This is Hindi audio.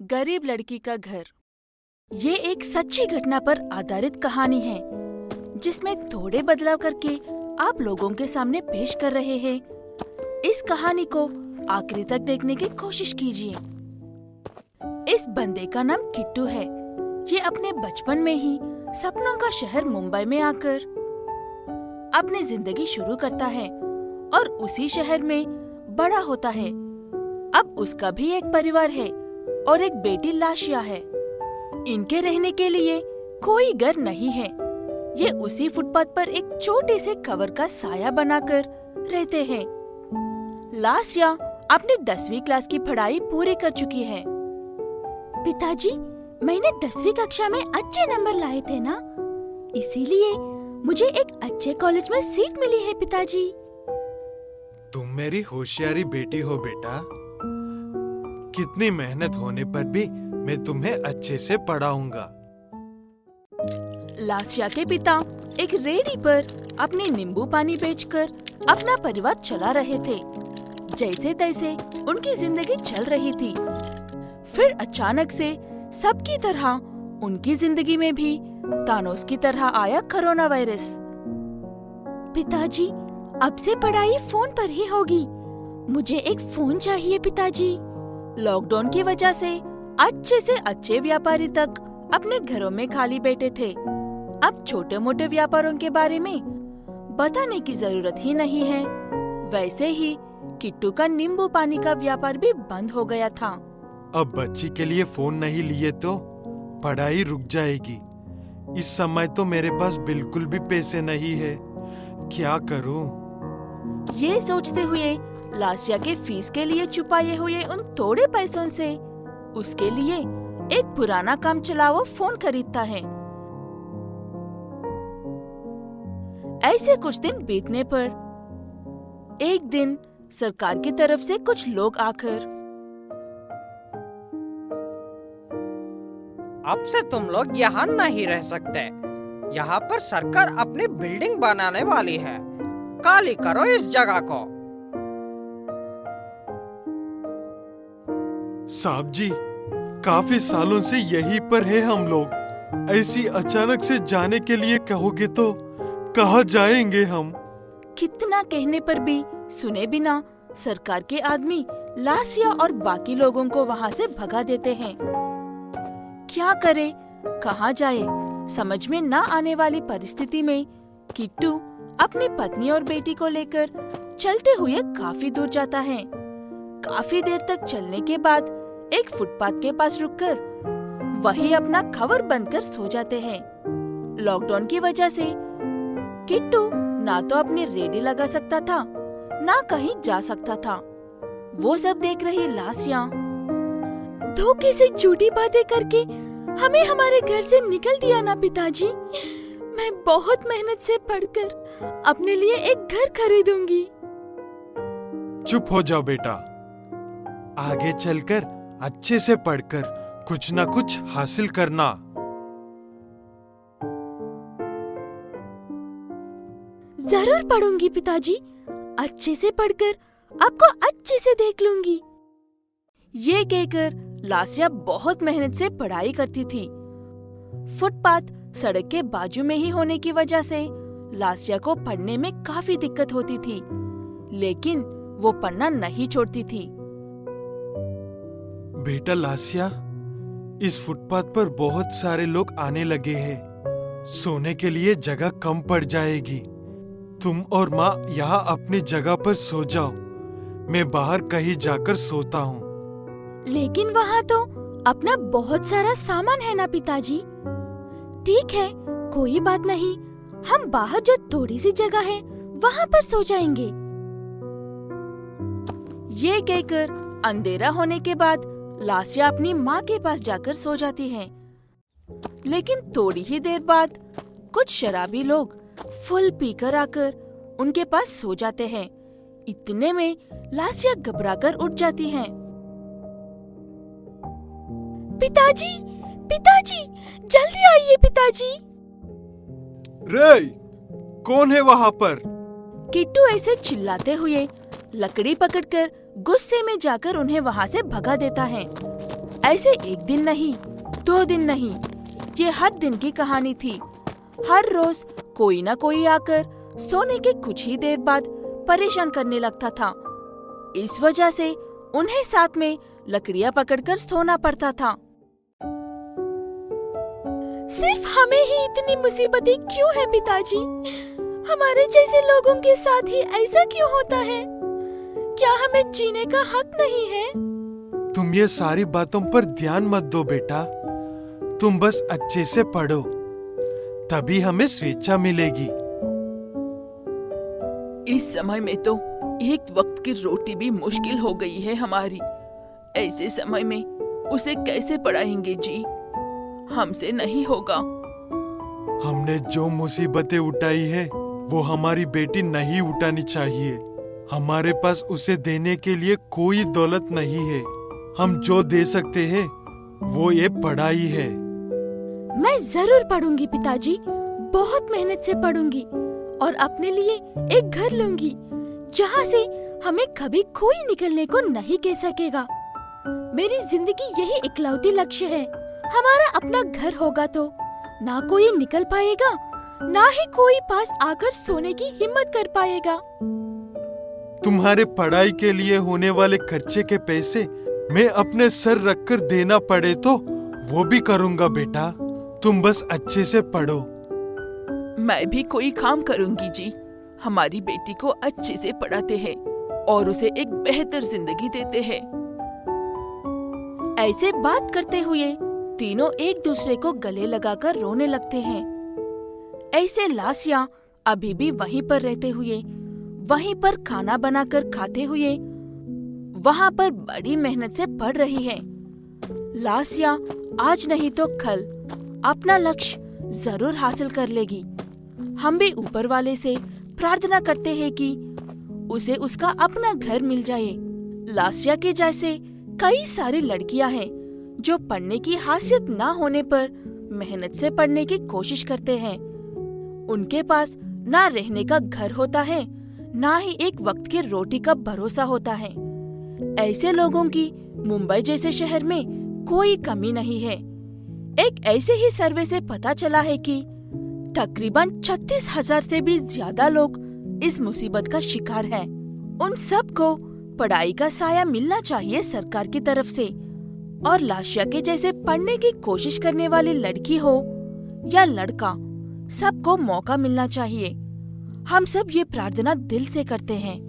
गरीब लड़की का घर। ये एक सच्ची घटना पर आधारित कहानी है जिसमें थोड़े बदलाव करके आप लोगों के सामने पेश कर रहे हैं। इस कहानी को आखिरी तक देखने की कोशिश कीजिए। इस बंदे का नाम किट्टू है। ये अपने बचपन में ही सपनों का शहर मुंबई में आकर अपनी जिंदगी शुरू करता है और उसी शहर में बड़ा होता है। अब उसका भी एक परिवार है और एक बेटी लाशिया है। इनके रहने के लिए कोई घर नहीं है। ये उसी फुटपाथ पर एक छोटे से कवर का साया बनाकर रहते हैं। लाशिया अपनी 10वीं क्लास की पढ़ाई पूरी कर चुकी है। पिताजी, मैंने 10वीं कक्षा में अच्छे नंबर लाए थे ना, इसीलिए मुझे एक अच्छे कॉलेज में सीट मिली है पिताजी। तुम मेरी होशियारी बेटी हो बेटा। कितनी मेहनत होने पर भी मैं तुम्हें अच्छे से पढ़ाऊंगा। लाशिया के पिता एक रेहड़ी पर अपने नींबू पानी बेचकर अपना परिवार चला रहे थे। जैसे तैसे उनकी जिंदगी चल रही थी। फिर अचानक से सबकी तरह उनकी जिंदगी में भी तानोस की तरह आया कोरोना वायरस। पिताजी, अब से पढ़ाई फोन पर ही होगी। मुझे एक फोन चाहिए पिताजी। लॉकडाउन की वजह से अच्छे से अच्छे व्यापारी तक अपने घरों में खाली बैठे थे। अब छोटे मोटे व्यापारों के बारे में बताने की जरूरत ही नहीं है। वैसे ही किट्टू का नींबू पानी का व्यापार भी बंद हो गया था। अब बच्ची के लिए फोन नहीं लिए तो पढ़ाई रुक जाएगी। इस समय तो मेरे पास बिल्कुल भी पैसे नहीं है। क्या करूं? ये सोचते हुए लाशिया के फीस के लिए छुपाए हुए उन थोड़े पैसों से उसके लिए एक पुराना काम चलाओ फोन खरीदता है। ऐसे कुछ दिन बीतने पर एक दिन सरकार की तरफ से कुछ लोग आकर, अब से तुम लोग यहाँ नहीं रह सकते। यहाँ पर सरकार अपनी बिल्डिंग बनाने वाली है। खाली करो इस जगह को। साहब जी, काफी सालों से यहीं पर है हम लोग। ऐसी अचानक से जाने के लिए कहोगे तो कहाँ जाएंगे हम? कितना कहने पर भी सुने बिना सरकार के आदमी लाशिया और बाकी लोगों को वहाँ से भगा देते हैं। क्या करे, कहाँ जाए, समझ में न आने वाली परिस्थिति में किट्टू अपनी पत्नी और बेटी को लेकर चलते हुए काफी दूर जाता है। काफी देर तक चलने के बाद एक फुटपाथ के पास रुककर वही अपना खबर बंद कर सो जाते हैं। लॉकडाउन की वजह से किट्टू ना तो अपनी रेडी लगा सकता था, ना कहीं जा सकता था। वो सब देख रही लाशिया धोखे से झूठी बातें करके हमें हमारे घर से निकल दिया ना पिताजी। मैं बहुत मेहनत से पढ़कर अपने लिए एक घर खरीदूंगी। चुप हो जाओ बेटा। आगे चलकर अच्छे से पढ़कर कुछ न कुछ हासिल करना। जरूर पढ़ूंगी पिताजी। अच्छे से पढ़कर आपको अच्छे से देख लूंगी। ये कहकर लाशिया बहुत मेहनत से पढ़ाई करती थी। फुटपाथ सड़क के बाजू में ही होने की वजह से लाशिया को पढ़ने में काफी दिक्कत होती थी, लेकिन वो पढ़ना नहीं छोड़ती थी। बेटा लाशिया, इस फुटपाथ पर बहुत सारे लोग आने लगे हैं। सोने के लिए जगह कम पड़ जाएगी। तुम और माँ यहाँ अपनी जगह पर सो जाओ। मैं बाहर कहीं जाकर सोता हूँ। लेकिन वहाँ तो अपना बहुत सारा सामान है ना पिताजी। ठीक है, कोई बात नहीं। हम बाहर जो थोड़ी सी जगह है वहाँ पर सो जाएंगे। ये कहकर अंधेरा होने के बाद लाशिया अपनी माँ के पास जाकर सो जाती है। लेकिन थोड़ी ही देर बाद कुछ शराबी लोग फुल पीकर आकर उनके पास सो जाते हैं। इतने में लाशिया घबराकर उठ जाती है। पिताजी, पिताजी, जल्दी आइए पिताजी। रे, कौन है वहाँ पर? किट्टू ऐसे चिल्लाते हुए लकड़ी पकड़कर गुस्से में जाकर उन्हें वहाँ से भगा देता है। ऐसे एक दिन नहीं, 2 दिन नहीं, ये हर दिन की कहानी थी। हर रोज कोई ना कोई आकर सोने के कुछ ही देर बाद परेशान करने लगता था। इस वजह से उन्हें साथ में लकड़ियां पकड़कर सोना पड़ता था। सिर्फ हमें ही इतनी मुसीबतें क्यों है पिताजी? हमारे जैसे लोगों के साथ ही ऐसा क्यों होता है? क्या हमें जीने का हक नहीं है? तुम ये सारी बातों पर ध्यान मत दो बेटा, तुम बस अच्छे से पढ़ो, तभी हमें स्वेच्छा मिलेगी। इस समय में तो एक वक्त की रोटी भी मुश्किल हो गई है हमारी। ऐसे समय में उसे कैसे पढ़ाएंगे जी? हमसे नहीं होगा। हमने जो मुसीबतें उठाई है वो हमारी बेटी नहीं उठानी चाहिए। हमारे पास उसे देने के लिए कोई दौलत नहीं है। हम जो दे सकते हैं वो ये पढ़ाई है। मैं जरूर पढ़ूंगी पिताजी, बहुत मेहनत से पढ़ूंगी और अपने लिए एक घर लूंगी जहाँ से हमें कभी कोई निकलने को नहीं कह सकेगा। मेरी जिंदगी यही इकलौती लक्ष्य है। हमारा अपना घर होगा तो ना कोई निकल पाएगा, ना ही कोई पास आकर सोने की हिम्मत कर पाएगा। तुम्हारे पढ़ाई के लिए होने वाले खर्चे के पैसे मैं अपने सर रखकर देना पड़े तो वो भी करूँगा बेटा। तुम बस अच्छे से पढ़ो। मैं भी कोई काम करूंगी जी। हमारी बेटी को अच्छे से पढ़ाते हैं और उसे एक बेहतर जिंदगी देते हैं। ऐसे बात करते हुए तीनों एक दूसरे को गले लगाकर रोने लगते हैं। ऐसे लासिया अभी भी वहीं पर रहते हुए, वहीं पर खाना बनाकर खाते हुए, वहाँ पर बड़ी मेहनत से पढ़ रही है। लासिया आज नहीं तो कल अपना लक्ष्य जरूर हासिल कर लेगी। हम भी ऊपर वाले से प्रार्थना करते हैं कि उसे उसका अपना घर मिल जाए। लासिया के जैसे कई सारी लड़कियां हैं जो पढ़ने की हासियत ना होने पर मेहनत से पढ़ने की कोशिश करते हैं। उनके पास ना रहने का घर होता है, ना ही एक वक्त की रोटी का भरोसा होता है। ऐसे लोगों की मुंबई जैसे शहर में कोई कमी नहीं है। एक ऐसे ही सर्वे से पता चला है कि तकरीबन 36,000 से भी ज्यादा लोग इस मुसीबत का शिकार हैं। उन सब को पढ़ाई का साया मिलना चाहिए सरकार की तरफ से, और लाशिया के जैसे पढ़ने की कोशिश करने वाली लड़की हो या लड़का, सबको मौका मिलना चाहिए। हम सब ये प्रार्थना दिल से करते हैं।